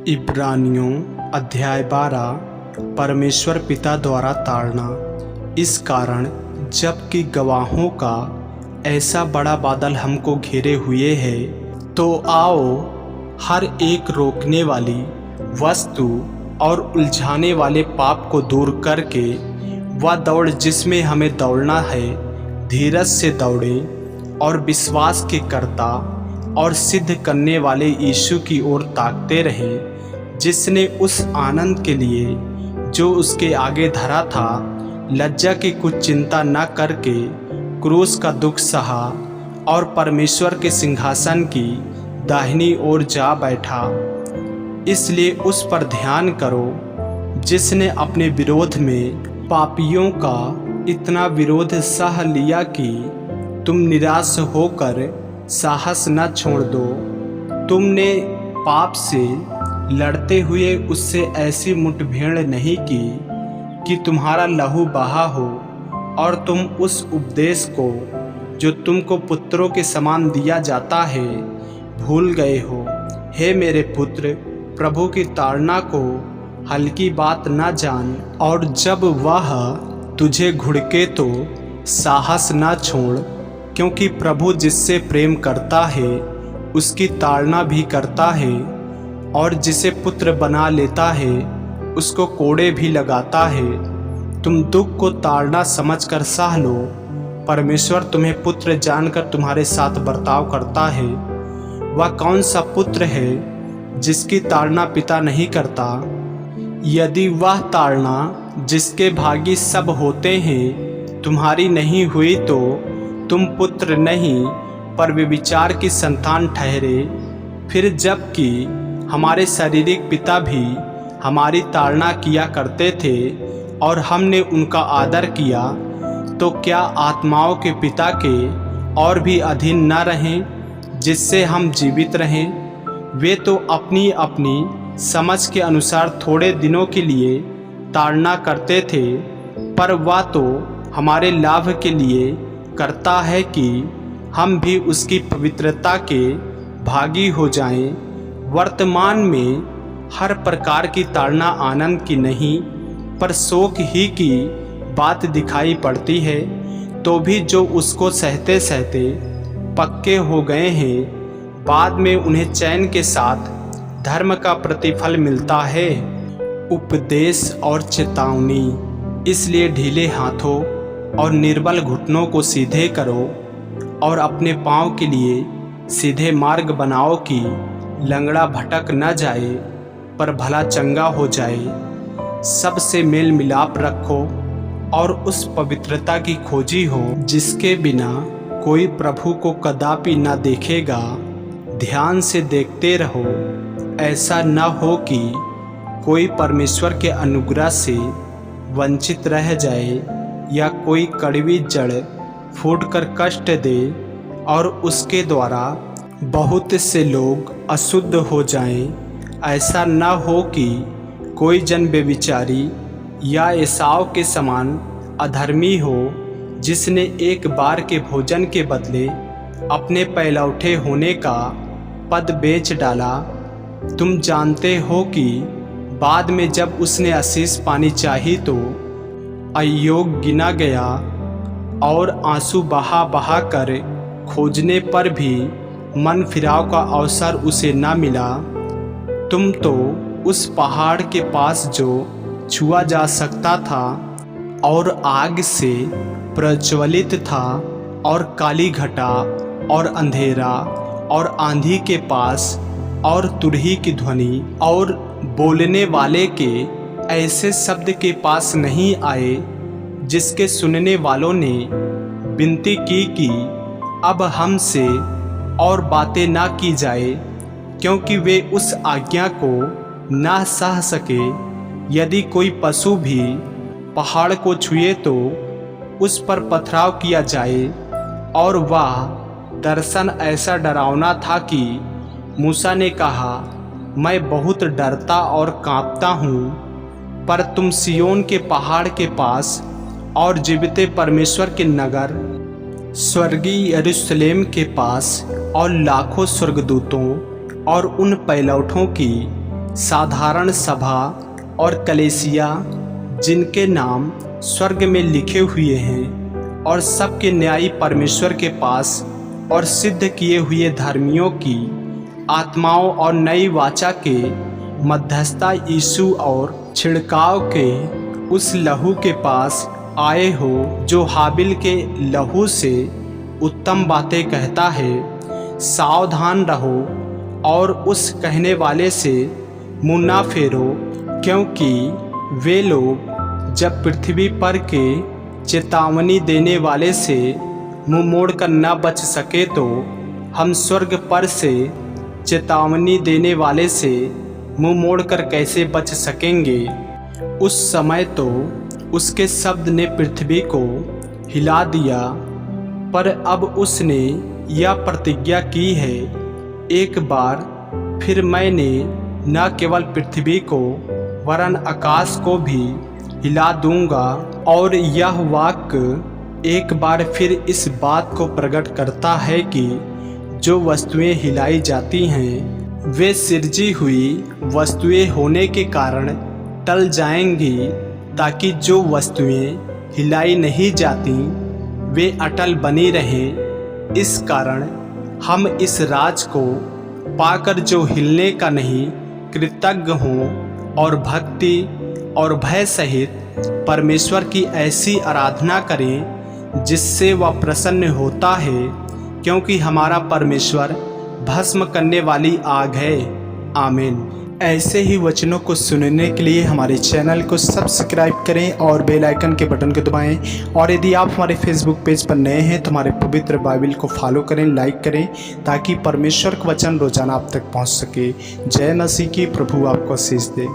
इब्रानियों अध्याय 12 परमेश्वर पिता द्वारा ताड़ना। इस कारण जबकि गवाहों का ऐसा बड़ा बादल हमको घेरे हुए है, तो आओ हर एक रोकने वाली वस्तु और उलझाने वाले पाप को दूर करके वह दौड़ जिसमें हमें दौड़ना है, धीरज से दौड़ें और विश्वास के कर्ता और सिद्ध करने वाले यीशु की ओर ताकते रहें, जिसने उस आनंद के लिए जो उसके आगे धरा था, लज्जा की कुछ चिंता न करके क्रूस का दुख सहा और परमेश्वर के सिंहासन की दाहिनी ओर जा बैठा। इसलिए उस पर ध्यान करो जिसने अपने विरोध में पापियों का इतना विरोध सह लिया कि तुम निराश होकर साहस न छोड़ दो। तुमने पाप से लड़ते हुए उससे ऐसी मुठभेड़ नहीं की कि तुम्हारा लहू बहा हो और तुम उस उपदेश को जो तुमको पुत्रों के समान दिया जाता है भूल गए हो। हे मेरे पुत्र, प्रभु की ताड़ना को हल्की बात न जान, और जब वह तुझे घुड़के तो साहस न छोड़, क्योंकि प्रभु जिससे प्रेम करता है उसकी ताड़ना भी करता है, और जिसे पुत्र बना लेता है उसको कोड़े भी लगाता है। तुम दुख को ताड़ना समझकर सह लो, परमेश्वर तुम्हें पुत्र जानकर तुम्हारे साथ बर्ताव करता है। वह कौन सा पुत्र है जिसकी ताड़ना पिता नहीं करता? यदि वह ताड़ना जिसके भागी सब होते हैं तुम्हारी नहीं हुई, तो तुम पुत्र नहीं पर व्यभिचार की संतान ठहरे। फिर जबकि हमारे शारीरिक पिता भी हमारी ताड़ना किया करते थे और हमने उनका आदर किया, तो क्या आत्माओं के पिता के और भी अधीन न रहें जिससे हम जीवित रहें? वे तो अपनी अपनी समझ के अनुसार थोड़े दिनों के लिए ताड़ना करते थे, पर वह तो हमारे लाभ के लिए करता है कि हम भी उसकी पवित्रता के भागी हो जाएं। वर्तमान में हर प्रकार की ताड़ना आनंद की नहीं पर शोक ही की बात दिखाई पड़ती है, तो भी जो उसको सहते सहते पक्के हो गए हैं, बाद में उन्हें चैन के साथ धर्म का प्रतिफल मिलता है। उपदेश और चेतावनी। इसलिए ढीले हाथों और निर्बल घुटनों को सीधे करो और अपने पाँव के लिए सीधे मार्ग बनाओ कि लंगड़ा भटक न जाए पर भला चंगा हो जाए। सबसे मेल मिलाप रखो और उस पवित्रता की खोजी हो जिसके बिना कोई प्रभु को कदापि न देखेगा। ध्यान से देखते रहो, ऐसा न हो कि कोई परमेश्वर के अनुग्रह से वंचित रह जाए या कोई कड़वी जड़ फूटकर कष्ट दे और उसके द्वारा बहुत से लोग अशुद्ध हो जाएं। ऐसा न हो कि कोई जन व्यभिचारी या एसाव के समान अधर्मी हो, जिसने एक बार के भोजन के बदले अपने पहलौठे होने का पद बेच डाला। तुम जानते हो कि बाद में जब उसने आशीष पानी चाही तो अयोग्य गिना गया और आंसू बहा बहा कर खोजने पर भी मन फिराव का अवसर उसे न मिला। तुम तो उस पहाड़ के पास जो छुआ जा सकता था और आग से प्रज्वलित था, और काली घटा और अंधेरा और आंधी के पास और तुरही की ध्वनि और बोलने वाले के ऐसे शब्द के पास नहीं आए, जिसके सुनने वालों ने विनती की कि अब हमसे और बातें ना की जाए, क्योंकि वे उस आज्ञा को ना सह सके। यदि कोई पशु भी पहाड़ को छुए तो उस पर पथराव किया जाए। और वह दर्शन ऐसा डरावना था कि मूसा ने कहा, मैं बहुत डरता और कांपता हूँ। पर तुम सियोन के पहाड़ के पास और जीवित परमेश्वर के नगर स्वर्गीय यरूशलेम के पास और लाखों स्वर्गदूतों और उन पैलौठों की साधारण सभा और कलीसिया जिनके नाम स्वर्ग में लिखे हुए हैं और सबके न्यायी परमेश्वर के पास और सिद्ध किए हुए धर्मियों की आत्माओं और नई वाचा के मध्यस्थता यीशु और छिड़काव के उस लहू के पास आए हो जो हाबिल के लहू से उत्तम बातें कहता है। सावधान रहो और उस कहने वाले से मुँह ना फेरो, क्योंकि वे लोग जब पृथ्वी पर के चेतावनी देने वाले से मुँह मोड़कर न बच सके तो हम स्वर्ग पर से चेतावनी देने वाले से मुँह मोड़कर कैसे बच सकेंगे। उस समय तो उसके शब्द ने पृथ्वी को हिला दिया, पर अब उसने यह प्रतिज्ञा की है, एक बार फिर मैंने न केवल पृथ्वी को वरन आकाश को भी हिला दूंगा। और यह वाक्य एक बार फिर इस बात को प्रकट करता है कि जो वस्तुएं हिलाई जाती हैं वे सिरजी हुई वस्तुएं होने के कारण टल जाएंगी, ताकि जो वस्तुएं हिलाई नहीं जाती वे अटल बनी रहें। इस कारण हम इस राज को पाकर जो हिलने का नहीं कृतज्ञ हों और भक्ति और भय सहित परमेश्वर की ऐसी आराधना करें जिससे वह प्रसन्न होता है, क्योंकि हमारा परमेश्वर भस्म करने वाली आग है। आमीन। ऐसे ही वचनों को सुनने के लिए हमारे चैनल को सब्सक्राइब करें और बेल आइकन के बटन को दबाएं। और यदि आप हमारे फेसबुक पेज पर नए हैं तो हमारे पवित्र बाइबल को फॉलो करें, लाइक करें, ताकि परमेश्वर का वचन रोजाना आप तक पहुंच सके। जय मसीह की। प्रभु आपको आशीष दे।